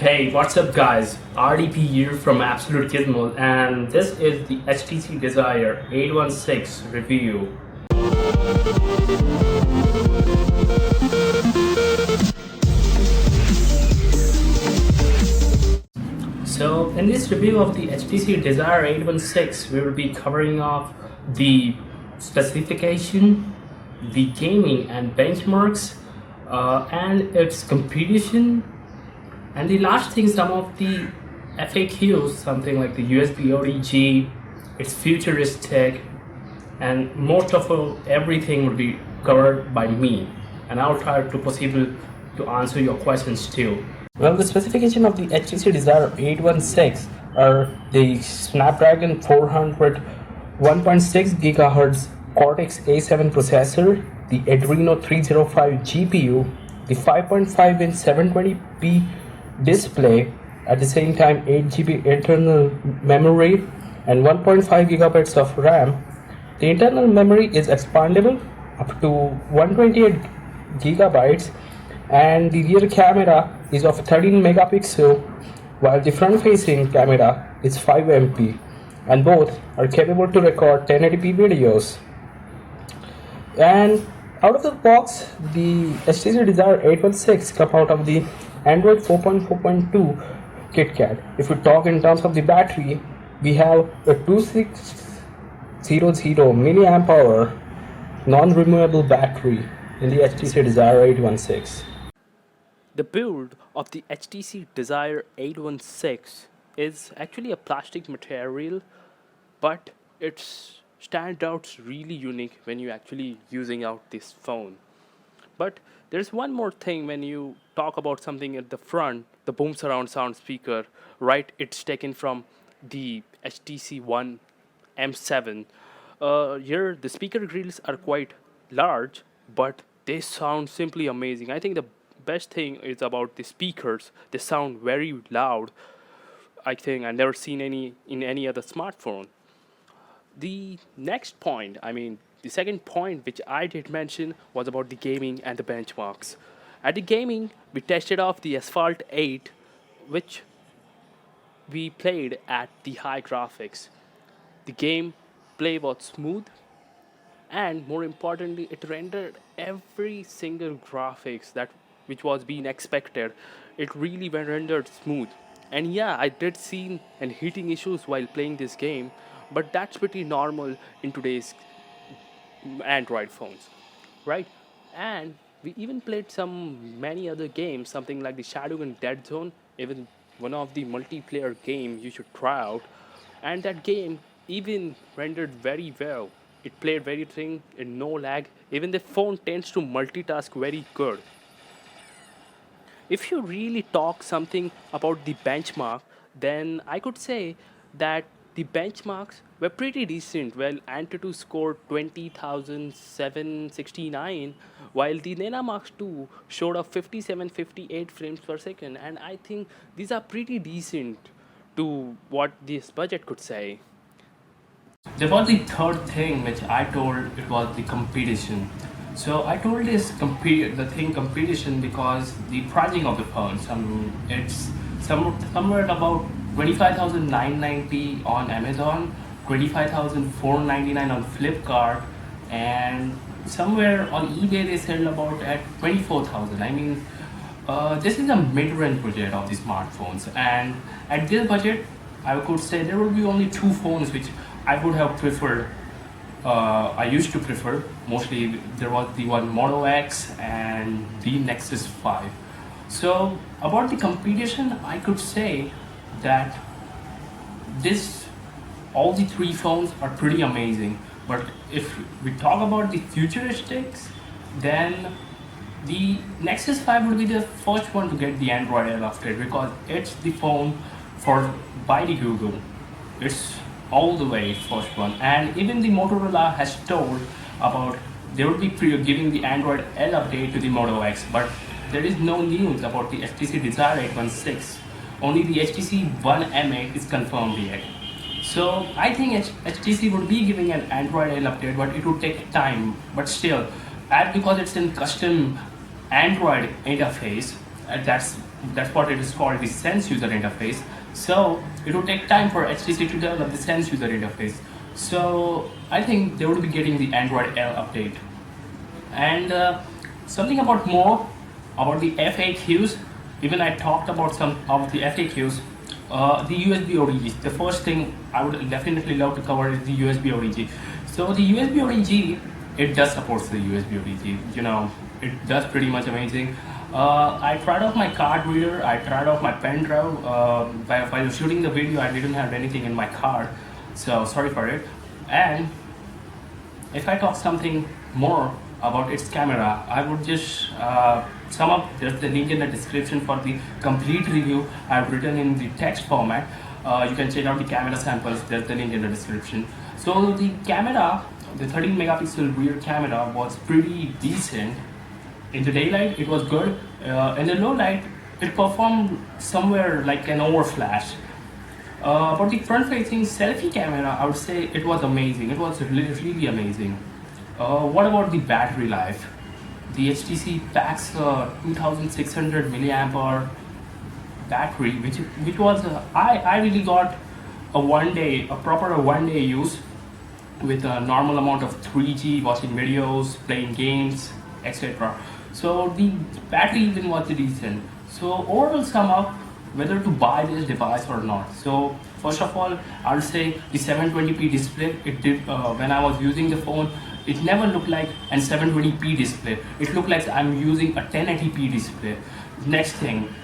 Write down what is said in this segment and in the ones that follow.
Hey, what's up guys? RDP here from Absolute Gizmos, and this is the HTC Desire 816 review. So in this review of the HTC Desire 816, we will be covering off the specification, the gaming and benchmarks, and its competition, and the last thing, some of the FAQs, something like the USB ODG, its futuristic, and most of everything will be covered by me, and I'll try to possible to answer your questions too. Well, the specification of the HTC Desire 816 are the Snapdragon 400 1.6 GHz Cortex A7 processor, the Adreno 305 GPU, the 5.5-inch 720p display, at the same time 8 GB internal memory and 1.5 GB of RAM. The internal memory is expandable up to 128 GB, and the rear camera is of 13 megapixel, while the front facing camera is 5 MP, and both are capable to record 1080p videos. And out of the box, the HTC Desire 816 come out of the Android 4.4.2 KitKat. If we talk in terms of the battery, we have a 2600 milliamp hour non-removable battery in the HTC Desire 816. The build of the HTC Desire 816 is actually a plastic material, but it stands out really unique when you're actually using out this phone. But there's one more thing when you talk about something at the front, the boom surround sound speaker, right? It's taken from the HTC One M7. Here the speaker grills are quite large, but they sound simply amazing. I think the best thing is about the speakers. They sound very loud. I think I've never seen any in any other smartphone. The next point, the second point which I did mention was about the gaming and the benchmarks. At the gaming, we tested off the Asphalt 8, which we played at the high graphics. The game play was smooth, and more importantly, it rendered every single graphics that which was being expected. It really went rendered smooth. And yeah, I did see and heating issues while playing this game, but that's pretty normal in today's Android phones, right? And we even played many other games, something like the Shadowgun Deadzone, even one of the multiplayer game you should try out. And that game even rendered very well. It played very thing in no lag. Even the phone tends to multitask very good. If you really talk something about the benchmark, then I could say that the benchmarks were pretty decent. Well, Antutu scored 20,769, while the Nenamax 2 showed up 57-58 frames per second, and I think these are pretty decent to what this budget could say. There was the third thing which I told, it was the competition. So I told this competition because the pricing of the phones, it's somewhere about 25,990 on Amazon, 25,499 on Flipkart, and somewhere on eBay they sell about at 24,000. This is a mid-range budget of the smartphones, and at this budget, I could say there will be only two phones which I would have preferred. I used to prefer mostly. There was the one Moto X and the Nexus 5. So about the competition, I could say that all the three phones are pretty amazing. But if we talk about the futuristics, then the Nexus 5 will be the first one to get the Android L upgrade, because it's the phone by the Google. It's all the way first one, and even the Motorola has told about they will be giving the Android L update to the Moto X, but there is no news about the HTC Desire 816. Only the HTC One M8 is confirmed yet. So I think HTC would be giving an Android L update, but it would take time. But still, because it's in custom Android interface, that's That's what it is called, the Sense user interface. So it would take time for HTC to develop the Sense user interface. So I think they would be getting the Android L update. And something about more about the FAQs. Even I talked about some of the FAQs. The USB ODG. The first thing I would definitely love to cover is the USB ODG. So the USB ODG, it does support the USB ODG. You know, it does pretty much amazing. I tried out my card reader. I tried out my pen drive. While shooting the video, I didn't have anything in my card, so sorry for it. And if I talk something more about its camera, I would just sum up. There's the link in the description for the complete review I've written in the text format. You can check out the camera samples. There's the link in the description. So the camera, the 13 megapixel rear camera, was pretty decent. In the daylight, it was good. In the low light, it performed somewhere like an overflash. But the front-facing selfie camera, I would say it was amazing. It was really amazing. What about the battery life? The HTC packs 2600 milliamp hour battery, which was I really got a proper one day use with a normal amount of 3G, watching videos, playing games, etc. So the battery even was decent. So overall sum up whether to buy this device or not. So first of all, I'll say the 720p display. It did when I was using the phone, it never looked like a 720p display. It looked like I'm using a 1080p display. Next thing,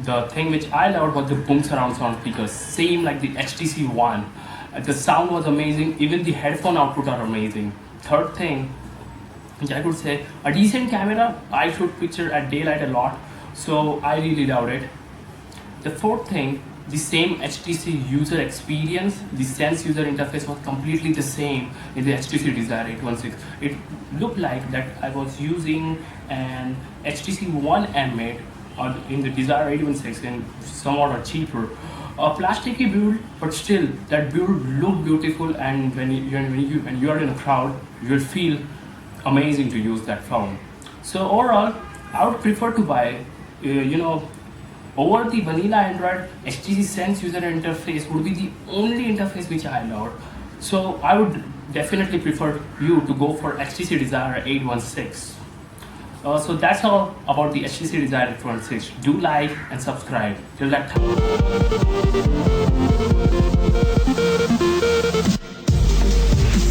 the thing which I loved was the boom surround sound speakers, same like the HTC One. The sound was amazing. Even the headphone output are amazing. Third thing, which I could say, a decent camera. I shoot picture at daylight a lot, so I really loved it. The fourth thing, the same HTC user experience. The Sense user interface was completely the same in the HTC Desire 816. It looked like that I was using an HTC One M8 in the Desire 816 and somewhat cheaper. A plasticky build, but still that build looked beautiful, and when you are in a crowd, you will feel amazing to use that phone. So overall, I would prefer to buy, over the vanilla Android. HTC Sense user interface would be the only interface which I love. So I would definitely prefer you to go for HTC Desire 816. So that's all about the HTC Desire 816. Do like and subscribe. Till that time.